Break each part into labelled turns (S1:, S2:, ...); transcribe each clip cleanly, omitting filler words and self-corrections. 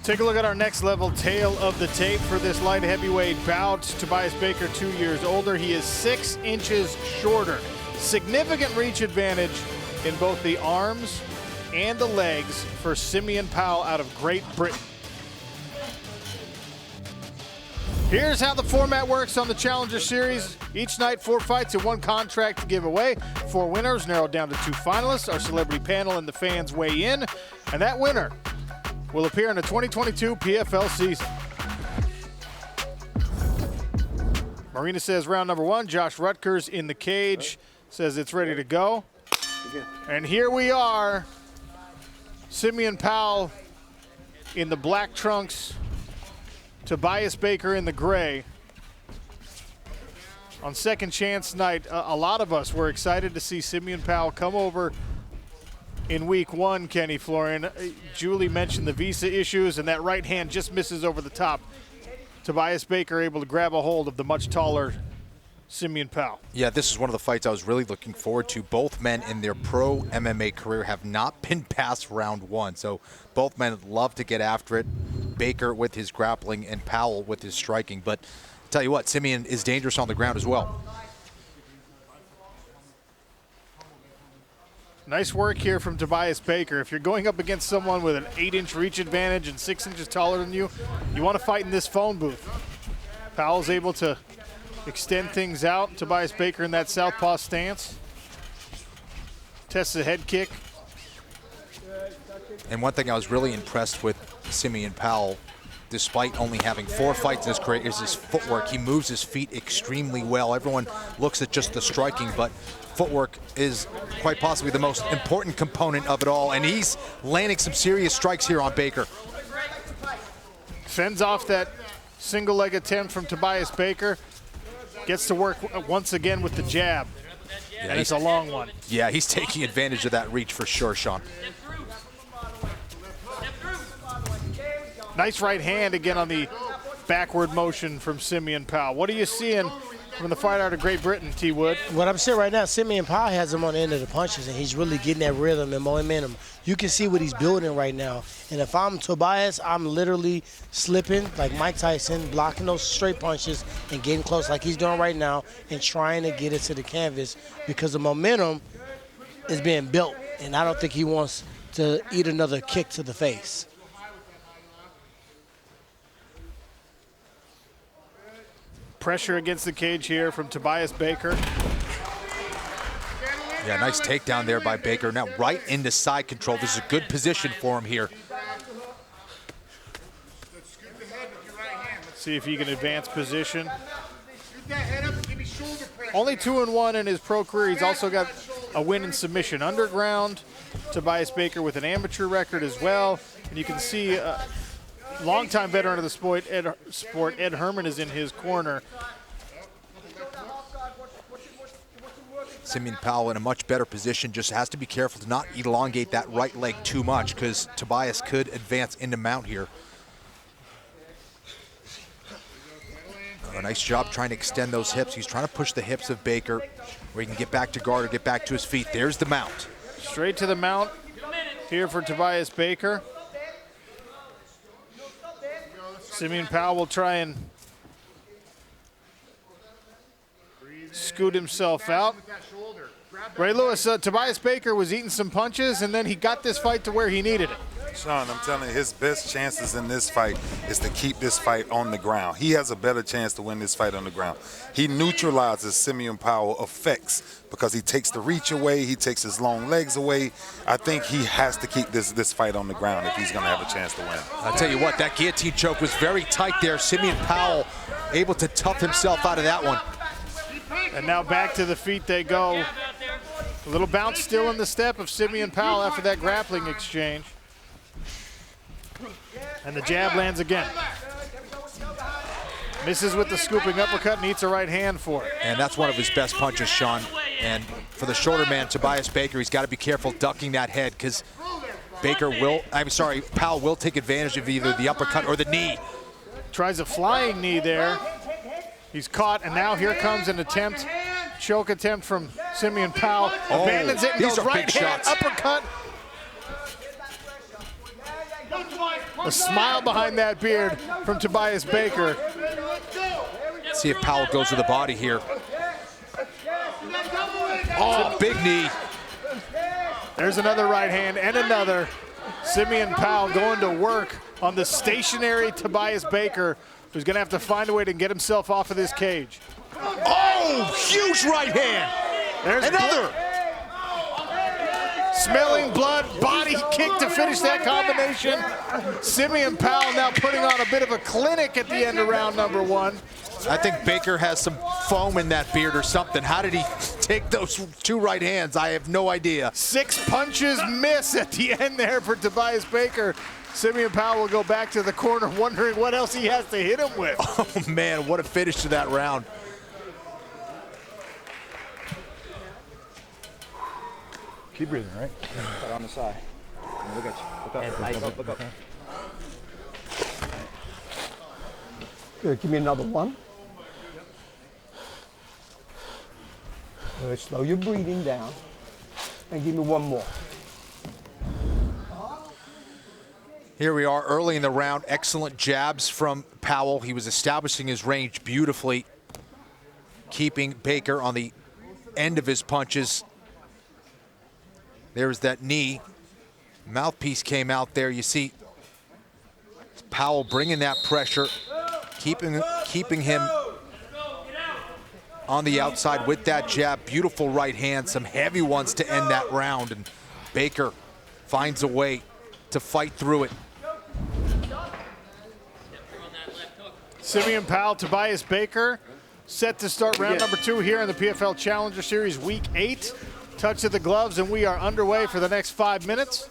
S1: Take a look at our next level tale of the tape for this light heavyweight bout. Tobias Baker, 2 years older. He is 6 inches shorter. Significant reach advantage in both the arms and the legs for Simeon Powell out of Great Britain. Here's how the format works on the Challenger Series. Each night, 4 fights and 1 contract to give away. 4 winners narrowed down to 2 finalists. Our celebrity panel and the fans weigh in. And that winner will appear in the 2022 PFL season. Marina says round number 1. Josh Rutgers in the cage says it's ready to go. And here we are. Simeon Powell in the black trunks. Tobias Baker in the gray. On second chance night, a lot of us were excited to see Simeon Powell come over in week 1, Kenny Florian. Julie mentioned the visa issues, and that right hand just misses over the top. Tobias Baker able to grab a hold of the much taller Simeon Powell.
S2: Yeah, this is one of the fights I was really looking forward to. Both men in their pro MMA career have not been past round 1, so both men love to get after it. Baker with his grappling and Powell with his striking. But I'll tell you what, Simeon is dangerous on the ground as well.
S1: Nice work here from Tobias Baker. If you're going up against someone with an 8-inch reach advantage and 6 inches taller than you, you want to fight in this phone booth. Powell's able to extend things out. Tobias Baker in that southpaw stance. Tests a head kick.
S2: And one thing I was really impressed with Simeon Powell, despite only having 4 fights in his career, is his footwork. He moves his feet extremely well. Everyone looks at just the striking, but footwork is quite possibly the most important component of it all, and he's landing some serious strikes here on Baker.
S1: Fends off that single leg attempt from Tobias Baker. Gets to work once again with the jab, and it's a long one.
S2: Yeah, he's taking advantage of that reach for sure, Sean.
S1: Nice right hand again on the backward motion from Simeon Powell. What are you seeing from the fight out of Great Britain, T. Wood?
S3: What I'm seeing right now, Simeon Powell has him on the end of the punches, and he's really getting that rhythm and momentum. You can see what he's building right now. And if I'm Tobias, I'm literally slipping like Mike Tyson, blocking those straight punches and getting close like he's doing right now and trying to get it to the canvas because the momentum is being built, and I don't think he wants to eat another kick to the face.
S1: Pressure against the cage here from Tobias Baker.
S2: Yeah, nice takedown there by Baker. Now right into side control. This is a good position for him here.
S1: See if he can advance position. Only 2-1 in his pro career. He's also got a win in submission underground. Tobias Baker with an amateur record as well. And you can see longtime veteran of the sport, Ed Herman, is in his corner.
S2: Simeon Powell in a much better position, just has to be careful to not elongate that right leg too much because Tobias could advance into mount here. A nice job trying to extend those hips. He's trying to push the hips of Baker where he can get back to guard or get back to his feet. There's the mount.
S1: Straight to the mount here for Tobias Baker. Simeon Powell will try and scoot himself out. Ray Lewis, Tobias Baker was eating some punches, and then he got this fight to where he needed it.
S4: Sean, I'm telling you, his best chances in this fight is to keep this fight on the ground. He has a better chance to win this fight on the ground. He neutralizes Simeon Powell effects because he takes the reach away, he takes his long legs away. I think he has to keep this fight on the ground if he's going to have a chance to win.
S2: I'll tell you what, that guillotine choke was very tight there. Simeon Powell able to tough himself out of that one.
S1: And now back to the feet they go. A little bounce still in the step of Simeon Powell after that grappling exchange. And the jab lands again. Misses with the scooping uppercut and eats a right hand for it.
S2: And that's one of his best punches, Sean. And for the shorter man, Tobias Baker, he's got to be careful ducking that head because Powell will take advantage of either the uppercut or the knee.
S1: Tries a flying knee there. He's caught, and now here comes an attempt, choke attempt from Simeon Powell. Abandons it and goes right hand, uppercut. A smile behind that beard from Tobias Baker.
S2: See if Powell goes to the body here. Oh, big knee.
S1: There's another right hand and another. Simeon Powell going to work on the stationary Tobias Baker, who's going to have to find a way to get himself off of this cage.
S2: Oh, huge right hand.
S1: There's
S2: Another.
S1: Smelling blood, body kick to finish that combination. Simeon Powell now putting on a bit of a clinic at the end of round number 1.
S2: I think Baker has some foam in that beard or something. How did he take those 2 right hands? I have no idea.
S1: 6 punches miss at the end there for Tobias Baker. Simeon Powell will go back to the corner wondering what else he has to hit him with.
S2: Oh man, what a finish to that round.
S5: Keep breathing, right?
S6: Right on the side. Look at you. Look up.
S5: Good, give me another one. Good, slow your breathing down. And give me one more.
S2: Here we are early in the round. Excellent jabs from Powell. He was establishing his range beautifully, keeping Baker on the end of his punches. There's that knee. Mouthpiece came out there. You see Powell bringing that pressure, keeping him on the outside with that jab. Beautiful right hand, some heavy ones to end that round. And Baker finds a way to fight through it.
S1: Simeon Powell, Tobias Baker, set to start round number 2 here in the PFL Challenger Series Week 8. Touch of the gloves, and we are underway for the next 5 minutes.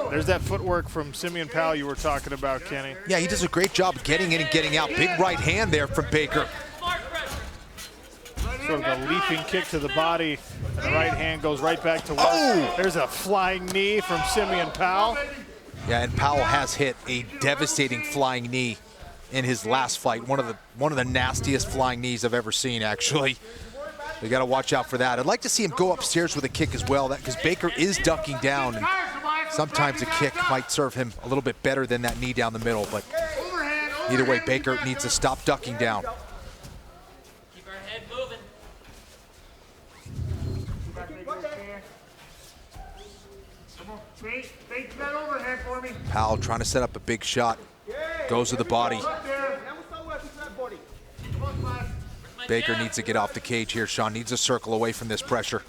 S1: There's that footwork from Simeon Powell you were talking about, Kenny.
S2: Yeah, he does a great job of getting in and getting out. Big right hand there from Baker.
S1: Sort of a leaping kick to the body, and the right hand goes right back to work.
S2: Oh!
S1: There's a flying knee from Simeon Powell.
S2: Yeah, and Powell has hit a devastating flying knee in his last fight. One of the nastiest flying knees I've ever seen, actually. We got to watch out for that. I'd like to see him go upstairs with a kick as well, because Baker is ducking down, and sometimes a kick might serve him a little bit better than that knee down the middle. But either way, Baker needs to stop ducking down.
S7: Keep our head moving.
S2: Powell trying to set up a big shot. Goes to the body. Baker needs to get off the cage here. Sean needs to circle away from this pressure.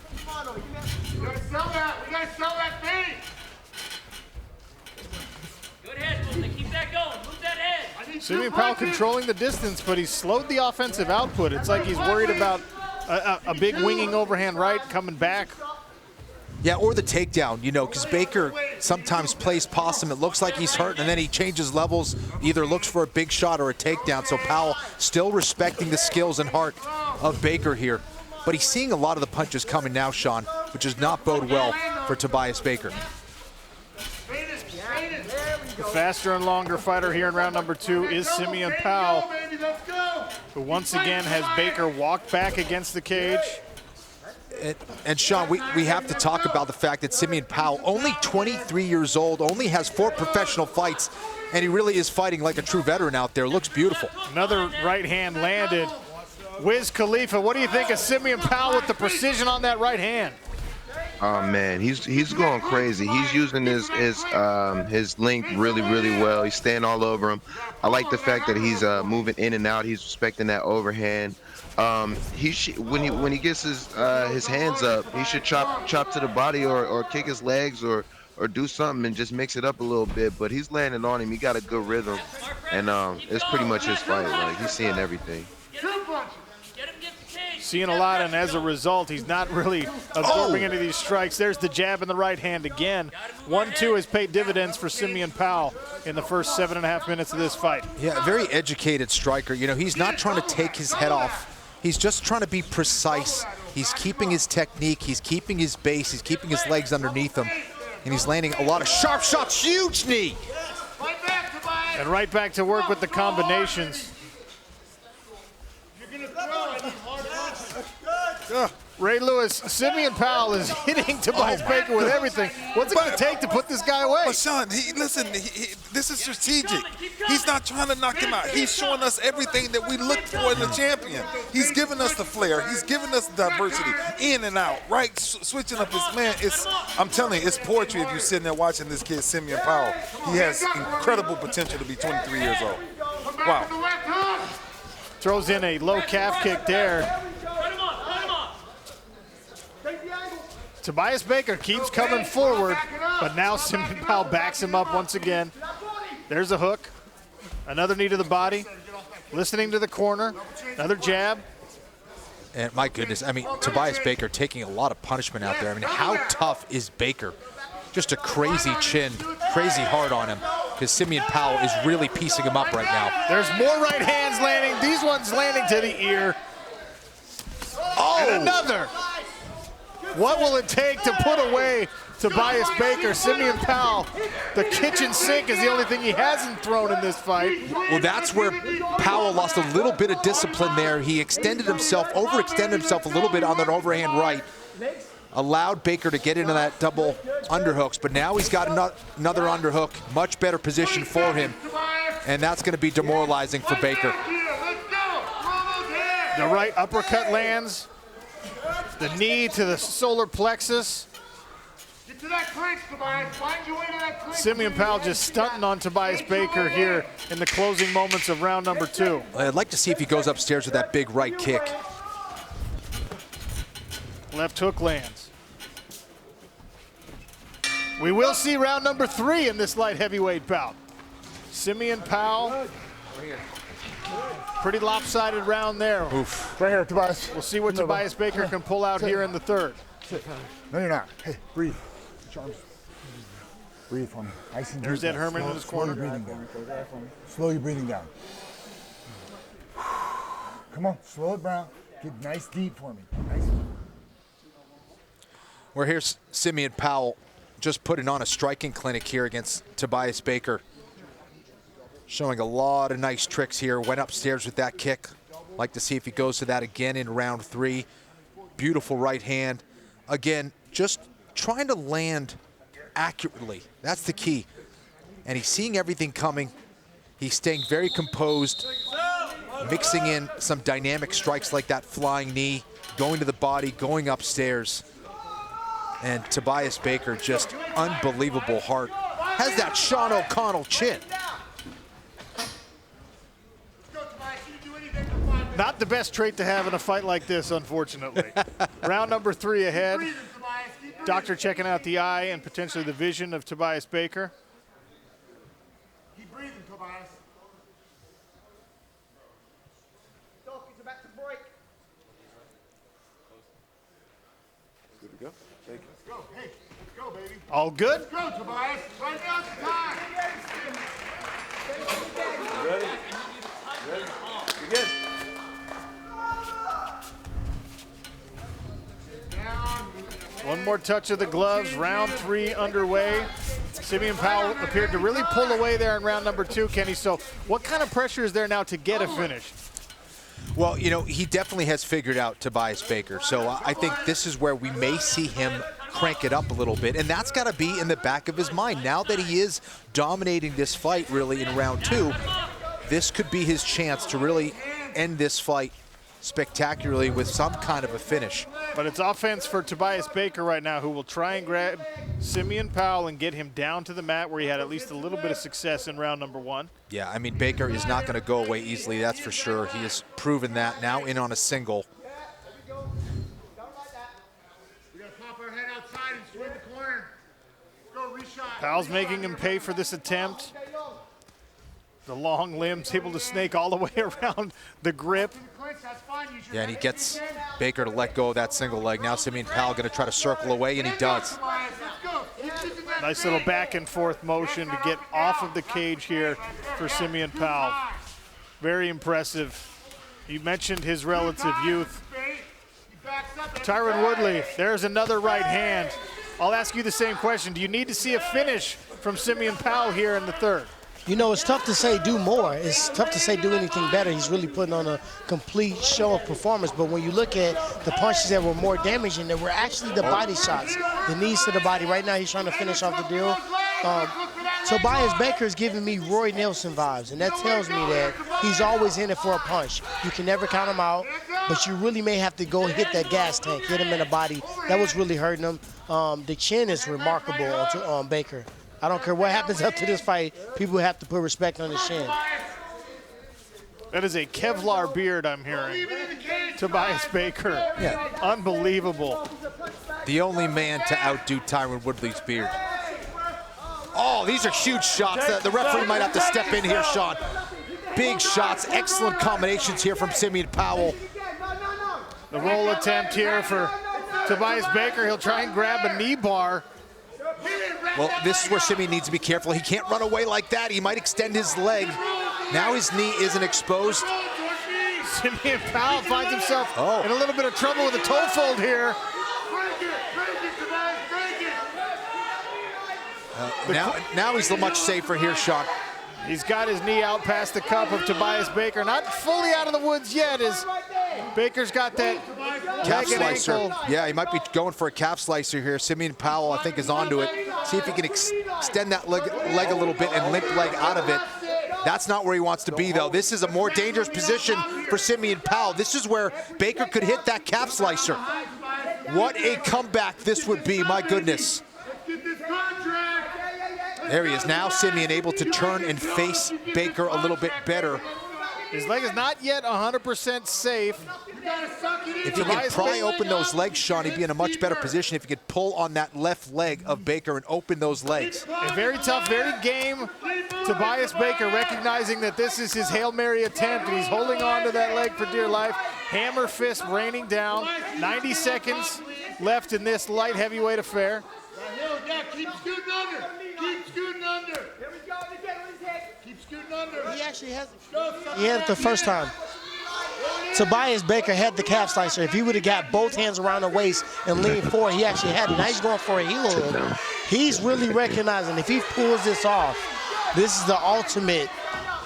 S7: Good head movement. Keep that going. Move that head.
S1: Simeon Powell controlling the distance, but he's slowed the offensive output. It's like he's worried about a big winging overhand right coming back.
S2: Yeah, or the takedown, you know, because Baker sometimes plays possum. It looks like he's hurt, and then he changes levels, either looks for a big shot or a takedown. So Powell still respecting the skills and heart of Baker here. But he's seeing a lot of the punches coming now, Sean, which does not bode well for Tobias Baker.
S1: The faster and longer fighter here in round number 2 is Simeon Powell, who once again has Baker walk back against the cage.
S2: And Sean, we have to talk about the fact that Simeon Powell, only 23 years old, only has 4 professional fights, and he really is fighting like a true veteran out there. Looks beautiful.
S1: Another right hand landed. Wiz Khalifa, what do you think of Simeon Powell with the precision on that right hand?
S8: Oh man, he's going crazy. He's using his length really well. He's staying all over him. I like the fact that he's moving in and out. He's respecting that overhand. When he gets his hands up, he should chop to the body or kick his legs or do something and just mix it up a little bit. But he's landing on him. He got a good rhythm, and it's pretty much his fight. Like, he's seeing everything.
S1: Seeing a lot, and as a result, he's not really absorbing any of these strikes. There's the jab in the right hand again. 1-2 has paid dividends for Simeon Powell in the first 7.5 minutes of this fight.
S2: Yeah, a very educated striker. You know, he's not trying to take his head off. He's just trying to be precise. He's keeping his technique. He's keeping his base. He's keeping his legs underneath him. And he's landing a lot of sharp shots. Huge knee.
S1: And right back to work with the combinations. Ray Lewis, Simeon Powell is hitting Tobias Baker with everything. What's it going to take to put this guy away?
S4: But Sean, listen, this is strategic. He's not trying to knock him out. He's showing us everything that we look for in a champion. He's giving us the flair. He's giving us the diversity, in and out, right? Switching up his man. I'm telling you, it's poetry if you're sitting there watching this kid, Simeon Powell. He has incredible potential to be 23 years old. Wow.
S1: Throws in a low calf kick there. Tobias Baker keeps coming forward, but now Simeon Powell backs him up once again. There's a hook, another knee to the body, listening to the corner, another jab.
S2: And my goodness, I mean, Tobias Baker taking a lot of punishment out there. I mean, how tough is Baker? Just a crazy chin, crazy hard on him, because Simeon Powell is really piecing him up right now.
S1: There's more right hands landing. These ones landing to the ear. Oh, and another. What will it take to put away Tobias Baker? Simeon Powell, the kitchen sink is the only thing he hasn't thrown in this fight.
S2: Well, that's where Powell lost a little bit of discipline there. He extended himself, overextended himself a little bit on that overhand right. Allowed Baker to get into that double underhooks, but now he's got another underhook, much better position for him, and that's going to be demoralizing for Baker.
S1: The right uppercut lands. The knee to the solar plexus.
S9: Get to that clinch, Tobias. Find your way to that clinch.
S1: Simeon Powell just stunting on Tobias Baker here in the closing moments of round number 2.
S2: I'd like to see if he goes upstairs with that big right kick.
S1: Left hook lands. We will see round number 3 in this light heavyweight bout. Simeon Powell. Pretty lopsided round there.
S2: Oof.
S5: Right here, Tobias.
S1: We'll see what Tobias Baker can pull out here in the 3rd.
S5: No, you're not. Hey, breathe. Charles. Breathe for me. Nice and
S1: There's
S5: deep.
S1: Ed Herman in his corner.
S5: Slow your breathing down. Slow your breathing down. Come on, slow it down. Get nice deep for me. Nice.
S2: Well, here's Simeon Powell just putting on a striking clinic here against Tobias Baker. Showing a lot of nice tricks here. Went upstairs with that kick. Like to see if he goes to that again in round 3. Beautiful right hand. Again, just trying to land accurately. That's the key. And he's seeing everything coming. He's staying very composed, mixing in some dynamic strikes like that flying knee, going to the body, going upstairs. And Tobias Baker, just unbelievable heart. Has that Sean O'Connell chin.
S1: Not the best trait to have in a fight like this, unfortunately. Round number 3 ahead. Doctor checking out the eye and potentially the vision of Tobias Baker.
S9: Keep breathing, Tobias. It's about to break.
S6: Good to go. Thank you.
S9: Let's go. Hey, let's go, baby.
S1: All good?
S9: Let's go, Tobias. Right now's the time.
S6: Ready? Ready? You're good.
S1: One more touch of the gloves. Round 3 underway. Simeon Powell appeared to really pull away there in round number 2, Kenny. So what kind of pressure is there now to get a finish?
S2: Well, you know, he definitely has figured out Tobias Baker. So I think this is where we may see him crank it up a little bit. And that's got to be in the back of his mind. Now that he is dominating this fight really in round 2, this could be his chance to really end this fight spectacularly with some kind of a finish.
S1: But it's offense for Tobias Baker right now, who will try and grab Simeon Powell and get him down to the mat where he had at least a little bit of success in round number 1.
S2: Yeah, I mean, Baker is not going to go away easily, that's for sure. He has proven that now in on a single.
S9: We gotta pop our head outside and swing the corner. Let's go, reshot.
S1: Powell's making him pay for this attempt. The long limbs able to snake all the way around the grip.
S2: Yeah, and he gets Baker to let go of that single leg. Now Simeon Powell going to try to circle away, and he does.
S1: Nice little back and forth motion to get off of the cage here for Simeon Powell. Very impressive. You mentioned his relative youth. Tyron Woodley, there's another right hand. I'll ask you the same question. Do you need to see a finish from Simeon Powell here in the 3rd?
S3: You know, it's tough to say do more. It's tough to say do anything better. He's really putting on a complete show of performance. But when you look at the punches that were more damaging, they were actually the body shots, the knees to the body. Right now, he's trying to finish off the deal. Tobias Baker is giving me Roy Nelson vibes, and that tells me that he's always in it for a punch. You can never count him out, but you really may have to go hit that gas tank, hit him in the body. That was really hurting him. The chin is remarkable on Baker. I don't care what happens after this fight, people have to put respect on his chin.
S1: That is a Kevlar beard I'm hearing. Tobias Baker.
S2: Yeah.
S1: Unbelievable.
S2: The only man to outdo Tyron Woodley's beard. Oh, these are huge shots. The referee might have to step in here, Sean. Big shots, excellent combinations here from Simeon Powell.
S1: The roll attempt here for Tobias Baker. He'll try and grab a knee bar.
S2: Well, this is where Simeon needs to be careful. He can't run away like that. He might extend his leg. Now his knee isn't exposed.
S1: Simeon Powell finds himself in a little bit of trouble with a toe fold here.
S2: Now he's much safer here, Sean.
S1: He's got his knee out past the cup of Tobias Baker. Not fully out of the woods yet, as Baker's got that
S2: Calf
S1: leg and
S2: slicer.
S1: ankle.
S2: Yeah, he might be going for a calf slicer here. Simeon Powell, I think, is onto it. See if he can extend that leg a little bit and limp leg out of it. That's not where he wants to be, though. This is a more dangerous position for Simeon Powell. This is where Baker could hit that calf slicer. What a comeback this would be, my goodness. There he is now. Simeon able to turn and face Baker a little bit better.
S1: His leg is not yet 100% safe.
S2: If he could pry open those legs, Sean, he'd be in a much better position if he could pull on that left leg of Baker and open those legs.
S1: A very tough, very game Tobias Baker, recognizing that this is his Hail Mary attempt, and he's holding on to that leg for dear life. Hammer fist raining down. 90 seconds left in this light heavyweight affair.
S9: Keep scooting under. Keep scooting under. Here we go. Keep scooting under.
S3: He actually has He had it the first time. Tobias Baker had the calf slicer. If he would have got both hands around the waist and leaned forward, he actually had it. Now he's going for a heel hook. He's really recognizing if he pulls this off, this is the ultimate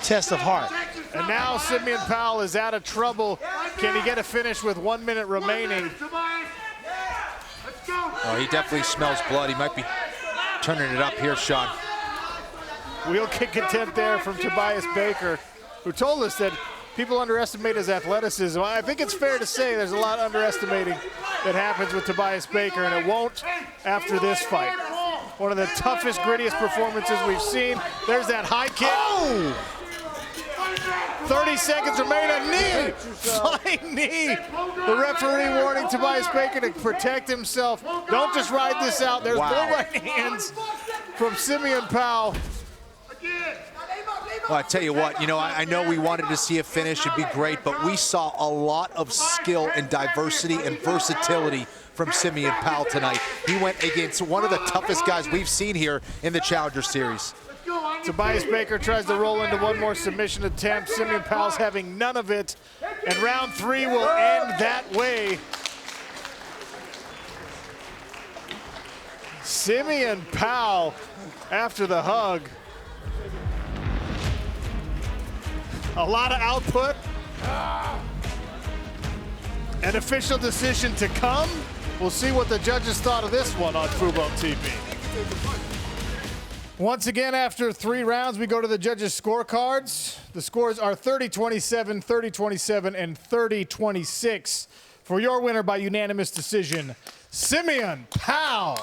S3: test of heart.
S1: And now Simeon Powell is out of trouble. Can he get a finish with 1 minute remaining?
S2: Oh, he definitely smells blood. He might be turning it up here, Sean.
S1: Wheel kick attempt there from Tobias Baker, who told us that people underestimate his athleticism. I think it's fair to say there's a lot of underestimating that happens with Tobias Baker, and it won't after this fight. One of the toughest, grittiest performances we've seen. There's that high kick. Oh! 30 seconds remain, a knee, flying knee. The referee warning Tobias Baker to protect himself. Don't just ride this out. There's no right hands from Simeon Powell.
S2: Well, I tell you what, I know we wanted to see a finish. It'd be great, but we saw a lot of skill and diversity and versatility from Simeon Powell tonight. He went against one of the toughest guys we've seen here in the Challenger Series.
S1: Tobias Baker tries to roll into one more submission attempt. Simeon Powell's having none of it, and round 3 will end that way. Simeon Powell, after the hug. A lot of output. An official decision to come. We'll see what the judges thought of this one on Fubo TV. Once again, after 3 rounds, we go to the judges' scorecards. The scores are 30-27, 30-27, and 30-26. For your winner by unanimous decision, Simeon Powell.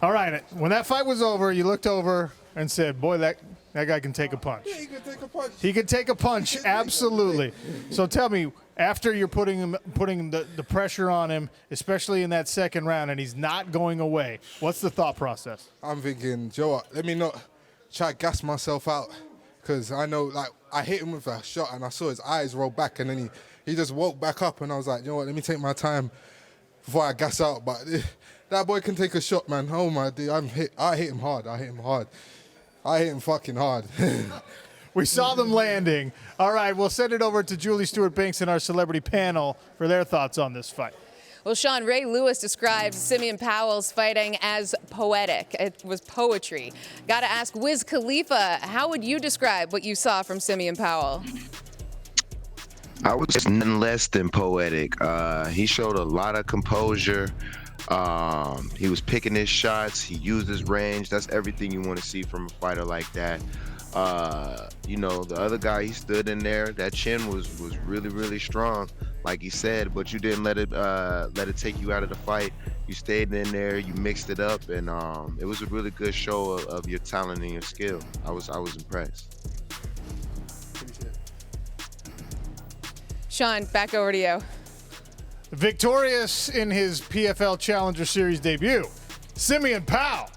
S1: All right, when that fight was over, you looked over and said, boy, that guy can take a punch.
S10: Yeah, he can take a punch.
S1: He can take a punch, absolutely. So tell me, after you're putting the pressure on him, especially in that second round, and he's not going away, what's the thought process?
S10: I'm thinking, Joe, what, let me not try to gas myself out, because I know, like, I hit him with a shot, and I saw his eyes roll back, and then he just woke back up, and I was like, you know what, let me take my time before I gas out. But that boy can take a shot, man. Oh, my dude, I hit him hard. I hit him fucking hard.
S1: We saw them landing. All right, we'll send it over to Julie Stewart-Binks and our celebrity panel for their thoughts on this fight.
S11: Well, Sean, Ray Lewis described Simeon Powell's fighting as poetic. It was poetry. Got to ask Wiz Khalifa, how would you describe what you saw from Simeon Powell?
S8: I would say nothing less than poetic. He showed a lot of composure. He was picking his shots. He used his range. That's everything you want to see from a fighter like that. You know, the other guy, he stood in there. That chin was really, really strong, like he said. But you didn't let it take you out of the fight. You stayed in there. You mixed it up, and it was a really good show of your talent and your skill. I was impressed.
S11: Sean, back over to you.
S1: Victorious in his PFL Challenger Series debut, Simeon Powell